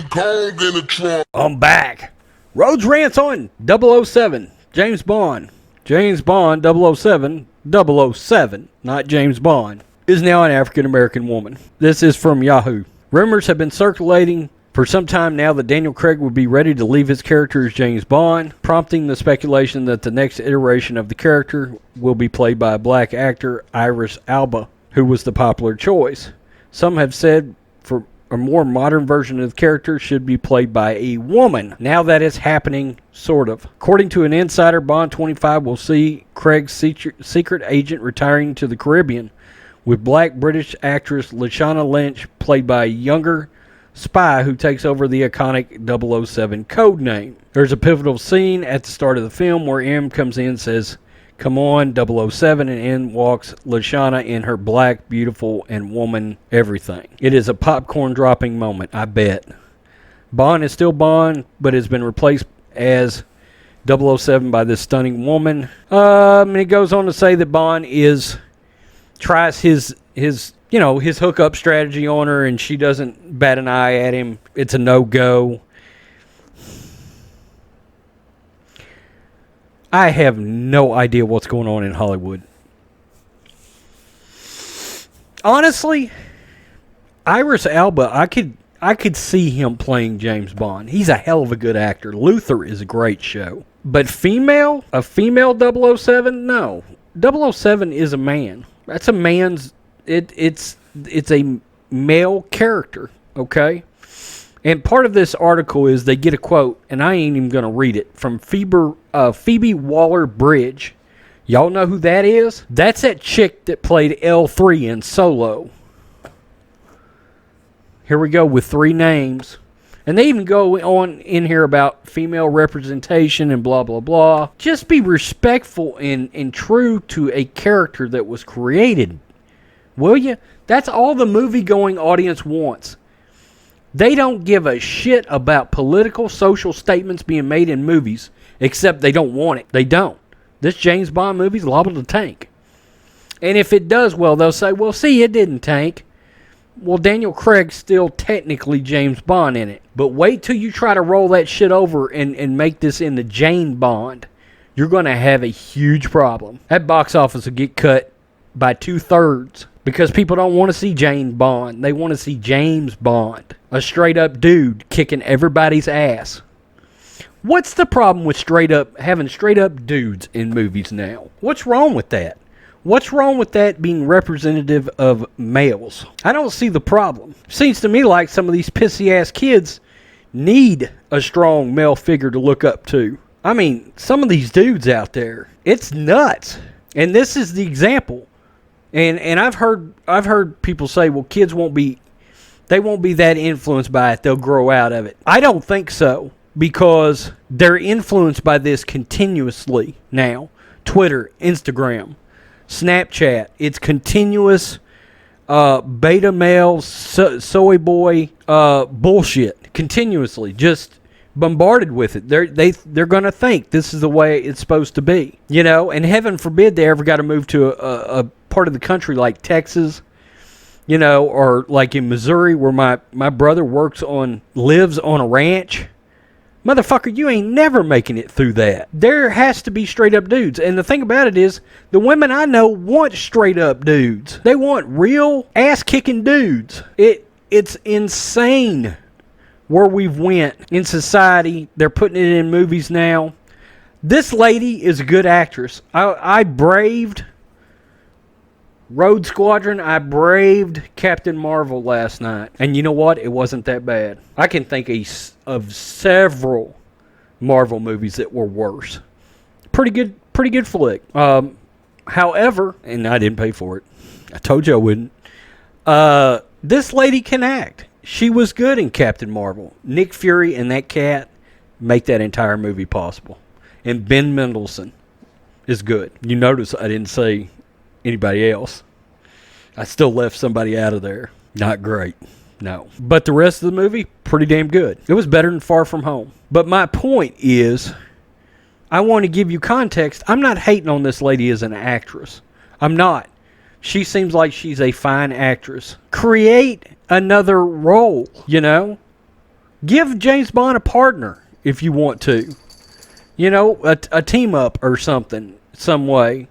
Kong in the trunk. I'm back. Rhodes rants on 007, James Bond. James Bond 007, 007, not James Bond, is now an African-American woman. This is from Yahoo. Rumors have been circulating for some time now that Daniel Craig would be ready to leave his character as James Bond, prompting the speculation that the next iteration of the character will be played by a black actor, Idris Elba, who was the popular choice. Some have said for a more modern version of the character should be played by a woman. Now that is happening, sort of. According to an insider, Bond 25 will see Craig's secret agent retiring to the Caribbean, with black British actress Lashana Lynch played by a younger spy who takes over the iconic 007 code name. There's a pivotal scene at the start of the film where M comes in and says, "Come on, 007, and in walks Lashana in her black, beautiful, and woman everything. It is a popcorn dropping moment, I bet. Bond is still Bond, but has been replaced as 007 by this stunning woman. And it goes on to say that Bond tries his hookup strategy on her, and she doesn't bat an eye at him. It's a no-go. I have no idea what's going on in Hollywood. Honestly, Idris Elba, I could see him playing James Bond. He's a hell of a good actor. Luther is a great show. But a female 007? No. 007 is a man. That's a man's... It's a male character, okay? And part of this article is they get a quote, and I ain't even going to read it, from Phoebe Waller-Bridge. Y'all know who that is? That's that chick that played L3 in Solo. Here we go with 3 names. And they even go on in here about female representation and blah, blah, blah. Just be respectful and true to a character that was created. Will you? That's all the movie-going audience wants. They don't give a shit about political, social statements being made in movies, except they don't want it. They don't. This James Bond movie's liable to tank. And if it does well, they'll say, well, see, it didn't tank. Well, Daniel Craig's still technically James Bond in it. But wait till you try to roll that shit over and make this into Jane Bond. You're going to have a huge problem. That box office will get cut by 2/3. Because people don't want to see Jane Bond. They want to see James Bond. A straight-up dude kicking everybody's ass. What's the problem with having straight-up dudes in movies now? What's wrong with that? What's wrong with that being representative of males? I don't see the problem. Seems to me like some of these pissy-ass kids need a strong male figure to look up to. I mean, some of these dudes out there, it's nuts. And this is the example. And I've heard people say, well, kids won't be that influenced by it. They'll grow out of it. I don't think so, because they're influenced by this continuously now. Twitter, Instagram, Snapchat. It's continuous beta male, soy boy bullshit. Continuously, just bombarded with it. They're going to think this is the way it's supposed to be. You know, and heaven forbid they ever got to move to a part of the country like Texas, you know, or like in Missouri where my brother lives on a ranch. Motherfucker, you ain't never making it through that. There has to be straight up dudes. And the thing about it is, the women I know want straight up dudes. They want real ass kicking dudes. It's insane where we've went in society. They're putting it in movies now. This lady is a good actress. I braved Road Squadron. I braved Captain Marvel last night. And you know what? It wasn't that bad. I can think of several Marvel movies that were worse. Pretty good flick. However, and I didn't pay for it. I told you I wouldn't. This lady can act. She was good in Captain Marvel. Nick Fury and that cat make that entire movie possible. And Ben Mendelsohn is good. You notice I didn't say anybody else. I still left somebody out of there. Not great. No. But the rest of the movie, pretty damn good. It was better than Far From Home. But my point is, I want to give you context. I'm not hating on this lady as an actress. I'm not. She seems like she's a fine actress. Create another role, you know? Give James Bond a partner if you want to. You know, a team up or something, some way.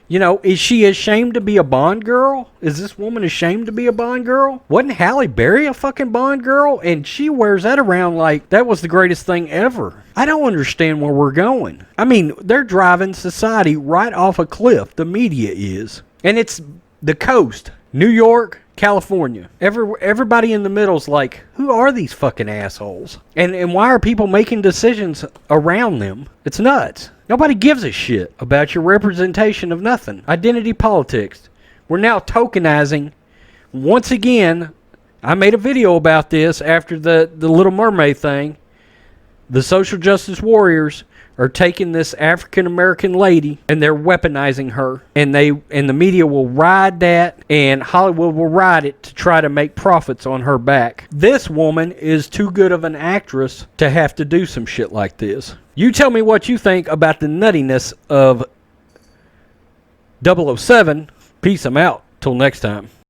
You know, is she ashamed to be a Bond girl? Is this woman ashamed to be a Bond girl? Wasn't Halle Berry a fucking Bond girl? And she wears that around like that was the greatest thing ever. I don't understand where we're going. I mean, they're driving society right off a cliff. The media is. And it's the coast. New York, California. Everybody in the middle's like, who are these fucking assholes? And why are people making decisions around them? It's nuts. Nobody gives a shit about your representation of nothing. Identity politics. We're now tokenizing. Once again, I made a video about this after the Little Mermaid thing. The social justice warriors are taking this African American lady and they're weaponizing her, and the media will ride that, and Hollywood will ride it to try to make profits on her back. This woman is too good of an actress to have to do some shit like this. You tell me what you think about the nuttiness of 007. Peace, I'm out. Till next time.